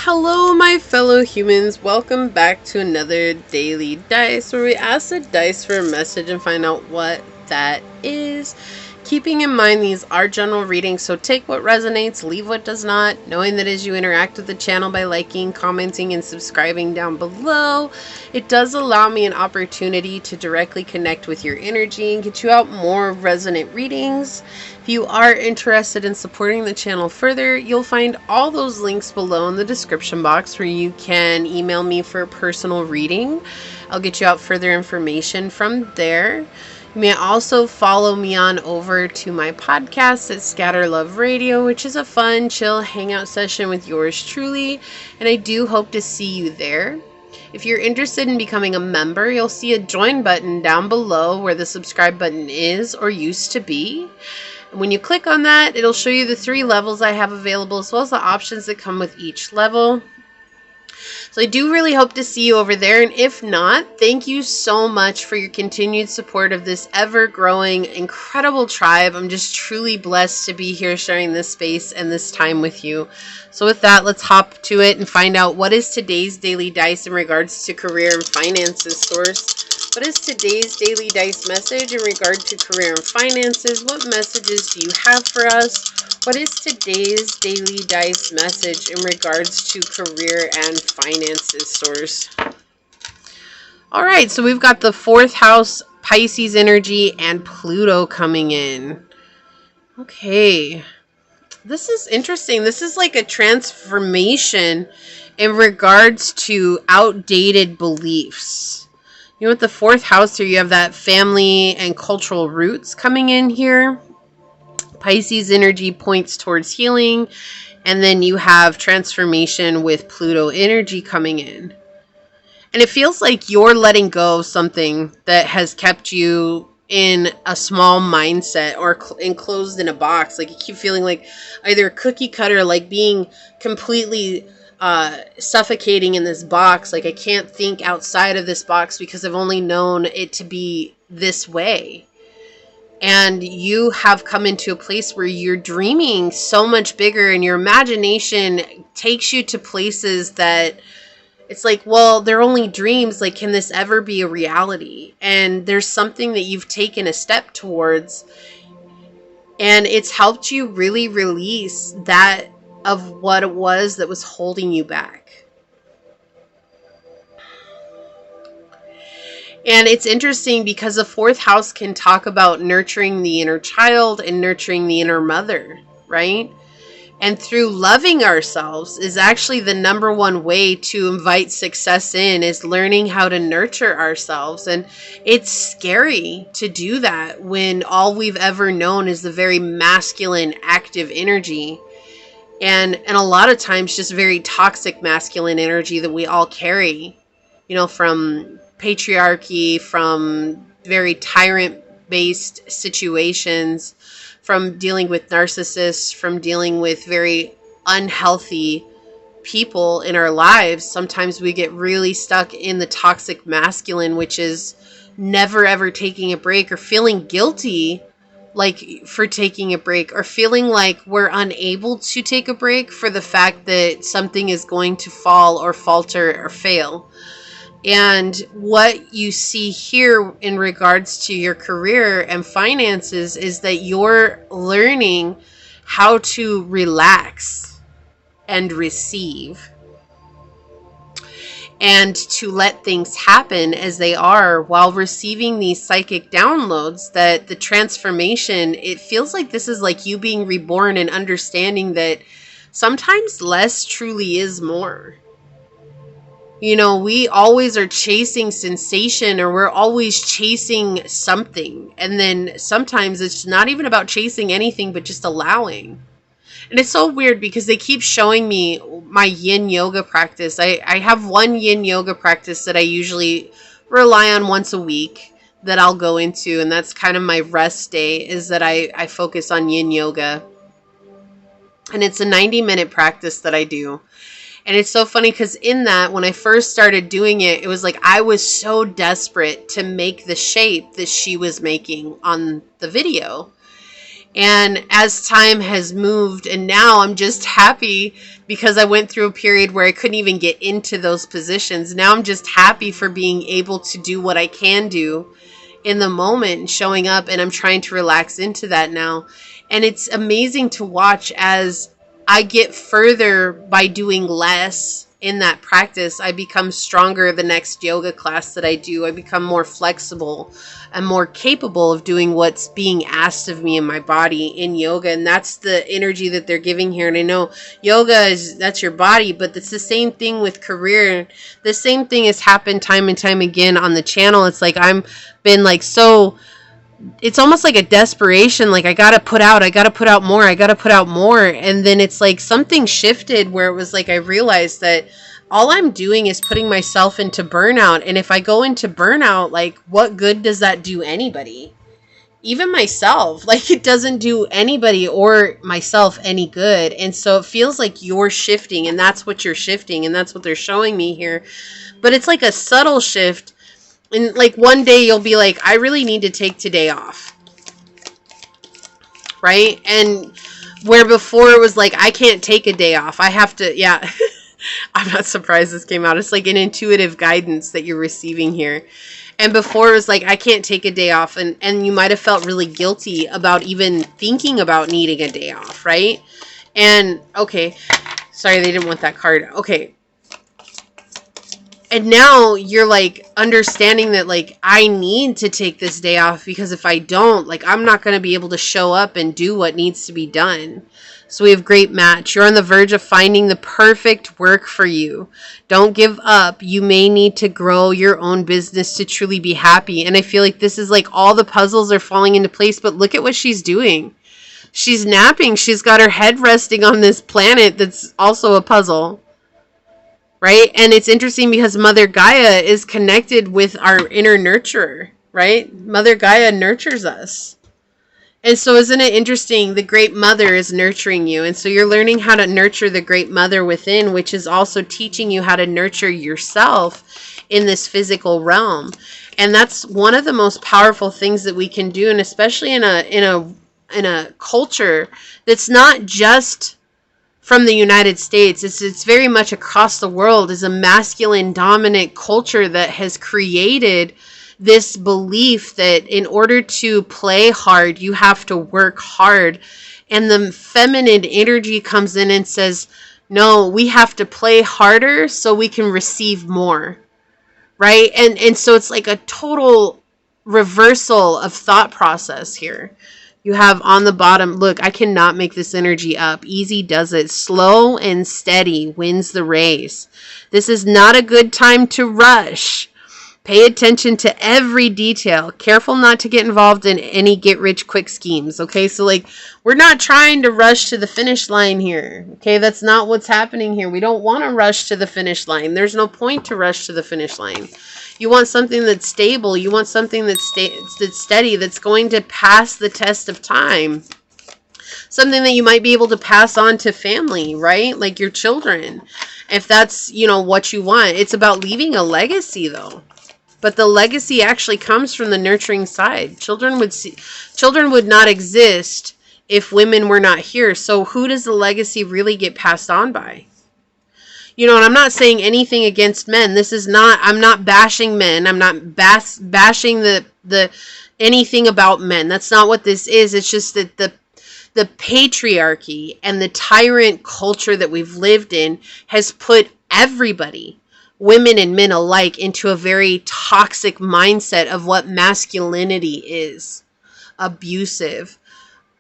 Hello, my fellow humans. Welcome back to another daily dice where we ask the dice for a message and find out what that is. Keeping in mind these are general readings, so take what resonates, leave what does not, knowing that as you interact with the channel by liking, commenting, and subscribing down below, it does allow me an opportunity to directly connect with your energy and get you out more resonant readings. If you are interested in supporting the channel further, you'll find all those links below in the description box where you can email me for a personal reading. I'll get you out further information from there. You may also follow me on over to my podcast at Scatter Love Radio, which is a fun, chill hangout session with yours truly, and I do hope to see you there. If you're interested in becoming a member, you'll see a join button down below where the subscribe button is or used to be. When you click on that, it'll show you the 3 levels I have available, as well as the options that come with each level. So I do really hope to see you over there, and if not, thank you so much for your continued support of this ever-growing, incredible tribe. I'm just truly blessed to be here sharing this space and this time with you. So with that, let's hop to it and find out what is today's daily dice in regards to career and finances, source. What is today's daily dice message in regard to career and finances? What messages do you have for us? What is today's daily dice message in regards to career and finances, source? All right, so we've got the 4th house, Pisces energy, and Pluto coming in. Okay, this is interesting. This is like a transformation in regards to outdated beliefs. You know, with the 4th house here, you have that family and cultural roots coming in here. Pisces energy points towards healing, and then you have transformation with Pluto energy coming in. And it feels like you're letting go of something that has kept you in a small mindset or enclosed in a box. Like you keep feeling like either cookie cutter, like being completely suffocating in this box. Like I can't think outside of this box because I've only known it to be this way. And you have come into a place where you're dreaming so much bigger, and your imagination takes you to places that it's like, well, they're only dreams. Like, can this ever be a reality? And there's something that you've taken a step towards, and it's helped you really release that of what it was that was holding you back. And it's interesting because the 4th house can talk about nurturing the inner child and nurturing the inner mother, right? And through loving ourselves is actually the number one way to invite success in, is learning how to nurture ourselves. And it's scary to do that when all we've ever known is the very masculine, active energy. And a lot of times just very toxic masculine energy that we all carry, you know, from patriarchy, from very tyrant-based situations, from dealing with narcissists, from dealing with very unhealthy people in our lives. Sometimes we get really stuck in the toxic masculine, which is never ever taking a break, or feeling guilty like for taking a break, or feeling like we're unable to take a break for the fact that something is going to fall or falter or fail. And what you see here in regards to your career and finances is that you're learning how to relax and receive, and to let things happen as they are while receiving these psychic downloads. That the transformation, it feels like this is like you being reborn and understanding that sometimes less truly is more. You know, we always are chasing sensation, or we're always chasing something. And then sometimes it's not even about chasing anything, but just allowing. And it's so weird because they keep showing me my yin yoga practice. I have one yin yoga practice that I usually rely on once a week that I'll go into. And that's kind of my rest day, is that I focus on yin yoga. And it's a 90-minute practice that I do. And it's so funny because in that, when I first started doing it, it was like I was so desperate to make the shape that she was making on the video. And as time has moved, and now I'm just happy because I went through a period where I couldn't even get into those positions. Now I'm just happy for being able to do what I can do in the moment and showing up, and I'm trying to relax into that now. And it's amazing to watch as I get further by doing less in that practice. I become stronger the next yoga class that I do. I become more flexible and more capable of doing what's being asked of me in my body in yoga. And that's the energy that they're giving here. And I know yoga that's your body, but it's the same thing with career. The same thing has happened time and time again on the channel. It's like I'm been like so, it's almost like a desperation. Like I gotta put out more. And then it's like something shifted where it was like I realized that all I'm doing is putting myself into burnout. And if I go into burnout, like what good does that do anybody? Even myself. Like it doesn't do anybody or myself any good. And so it feels like you're shifting, and that's what you're shifting, and that's what they're showing me here. But it's like a subtle shift. And like one day you'll be like, I really need to take today off. Right? And where before it was like, I can't take a day off. I have to, yeah. I'm not surprised this came out. It's like an intuitive guidance that you're receiving here. And before it was like, I can't take a day off. And you might have felt really guilty about even thinking about needing a day off, right? And, okay. Sorry, they didn't want that card. Okay. And now you're like understanding that like I need to take this day off, because if I don't, like I'm not going to be able to show up and do what needs to be done. So we have great match. You're on the verge of finding the perfect work for you. Don't give up. You may need to grow your own business to truly be happy. And I feel like this is like all the puzzles are falling into place, but look at what she's doing. She's napping. She's got her head resting on this planet that's also a puzzle. Right? And it's interesting because Mother Gaia is connected with our inner nurturer, right? Mother Gaia nurtures us. And so isn't it interesting? The Great Mother is nurturing you. And so you're learning how to nurture the Great Mother within, which is also teaching you how to nurture yourself in this physical realm. And that's one of the most powerful things that we can do. And especially in a culture that's not just from the United States, it's very much across the world, is a masculine dominant culture that has created this belief that in order to play hard, you have to work hard. And the feminine energy comes in and says, no, we have to play harder so we can receive more. Right? And so it's like a total reversal of thought process here. You have on the bottom, look, I cannot make this energy up. Easy does it. Slow and steady wins the race. This is not a good time to rush. Pay attention to every detail. Careful not to get involved in any get-rich-quick schemes, okay? So, like, we're not trying to rush to the finish line here, okay? That's not what's happening here. We don't want to rush to the finish line. There's no point to rush to the finish line. You want something that's stable. You want something that's steady, that's going to pass the test of time. Something that you might be able to pass on to family, right? Like your children. If that's, what you want. It's about leaving a legacy, though. But the legacy actually comes from the nurturing side. Children would not exist if women were not here. So who does the legacy really get passed on by? And I'm not saying anything against men. I'm not bashing men. I'm not bashing the anything about men. That's not what this is. It's just that the patriarchy and the tyrant culture that we've lived in has put everybody, women and men alike, into a very toxic mindset of what masculinity is. Abusive,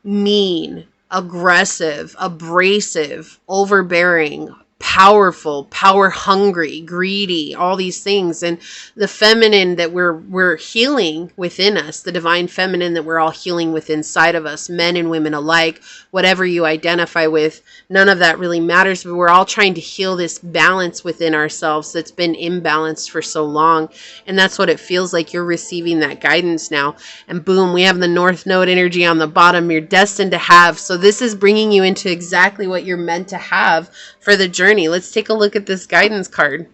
mean, aggressive, abrasive, overbearing, powerful, power hungry, greedy, all these things. And the feminine that we're healing within us, the divine feminine that we're all healing within inside of us, men and women alike, whatever you identify with, none of that really matters. But we're all trying to heal this balance within ourselves that's been imbalanced for so long. And that's what it feels like. You're receiving that guidance now. And boom, we have the North Node energy on the bottom. You're destined to have. So this is bringing you into exactly what you're meant to have for the journey. Let's take a look at this guidance card.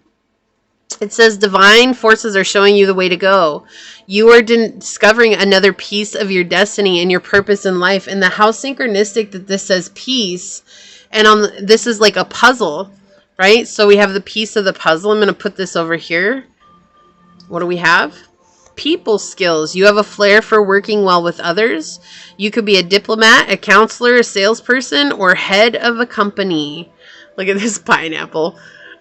It says divine forces are showing you the way to go. You are discovering another piece of your destiny and your purpose in life. And how synchronistic that this says peace. And this is like a puzzle, right? So we have the piece of the puzzle. I'm going to put this over here. What do we have? People skills. You have a flair for working well with others. You could be a diplomat, a counselor, a salesperson, or head of a company. Look at this pineapple.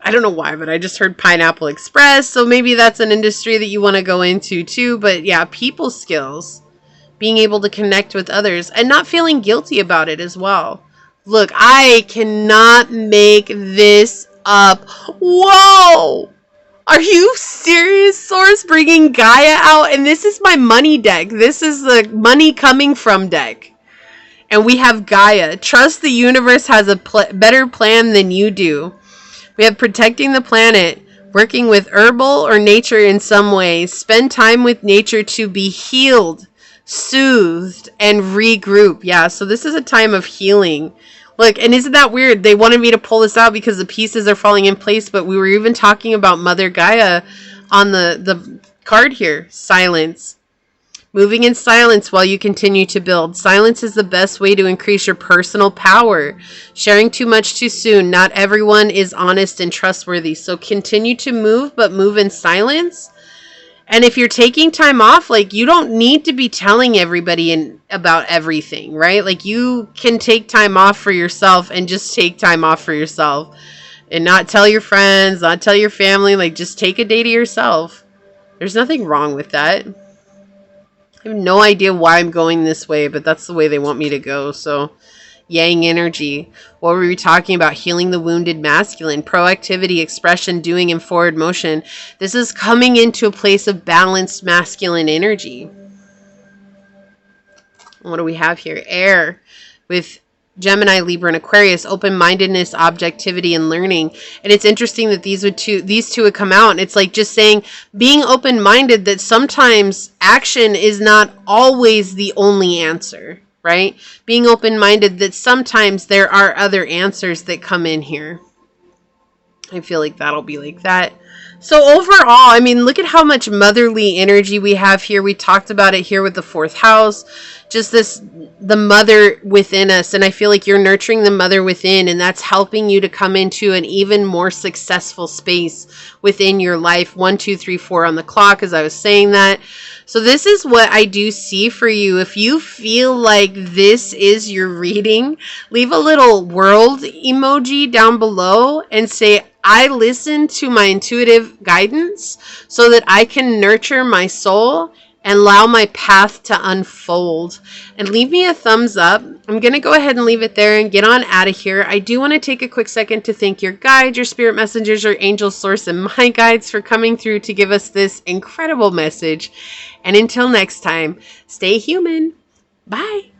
I don't know why, but I just heard Pineapple Express. So maybe that's an industry that you want to go into too. But yeah, people skills. Being able to connect with others and not feeling guilty about it as well. Look, I cannot make this up. Whoa! Are you serious, Source? Bringing Gaia out? And this is my money deck. This is the money coming from deck. And we have Gaia. Trust the universe has a better plan than you do. We have protecting the planet, working with herbal or nature in some way. Spend time with nature to be healed, soothed, and regroup. Yeah, so this is a time of healing. Look, and isn't that weird? They wanted me to pull this out because the pieces are falling in place, but we were even talking about Mother Gaia on the card here. Silence. Moving in silence while you continue to build. Silence is the best way to increase your personal power. Sharing too much too soon. Not everyone is honest and trustworthy. So continue to move, but move in silence. And if you're taking time off, like, you don't need to be telling everybody about everything, right? Like, you can take time off for yourself and just take time off for yourself. And not tell your friends, not tell your family. Like, just take a day to yourself. There's nothing wrong with that. I have no idea why I'm going this way, but that's the way they want me to go. So, yang energy. What were we talking about? Healing the wounded masculine. Proactivity, expression, doing, and forward motion. This is coming into a place of balanced masculine energy. What do we have here? Air with Gemini, Libra, and Aquarius. Open-mindedness, objectivity, and learning. And it's interesting that these two would come out. And it's like just saying, being open-minded, that sometimes action is not always the only answer, right? Being open-minded, that sometimes there are other answers that come in here. I feel like that'll be like that. So overall, I mean, look at how much motherly energy we have here. We talked about it here with the 4th house. Just the mother within us. And I feel like you're nurturing the mother within, and that's helping you to come into an even more successful space within your life. 1, 2, 3, 4 on the clock, as I was saying that. So this is what I do see for you. If you feel like this is your reading, leave a little world emoji down below and say, I listen to my intuitive guidance so that I can nurture my soul and allow my path to unfold. And leave me a thumbs up. I'm going to go ahead and leave it there and get on out of here. I do want to take a quick second to thank your guides, your spirit messengers, your angel source, and my guides for coming through to give us this incredible message. And until next time, stay human. Bye.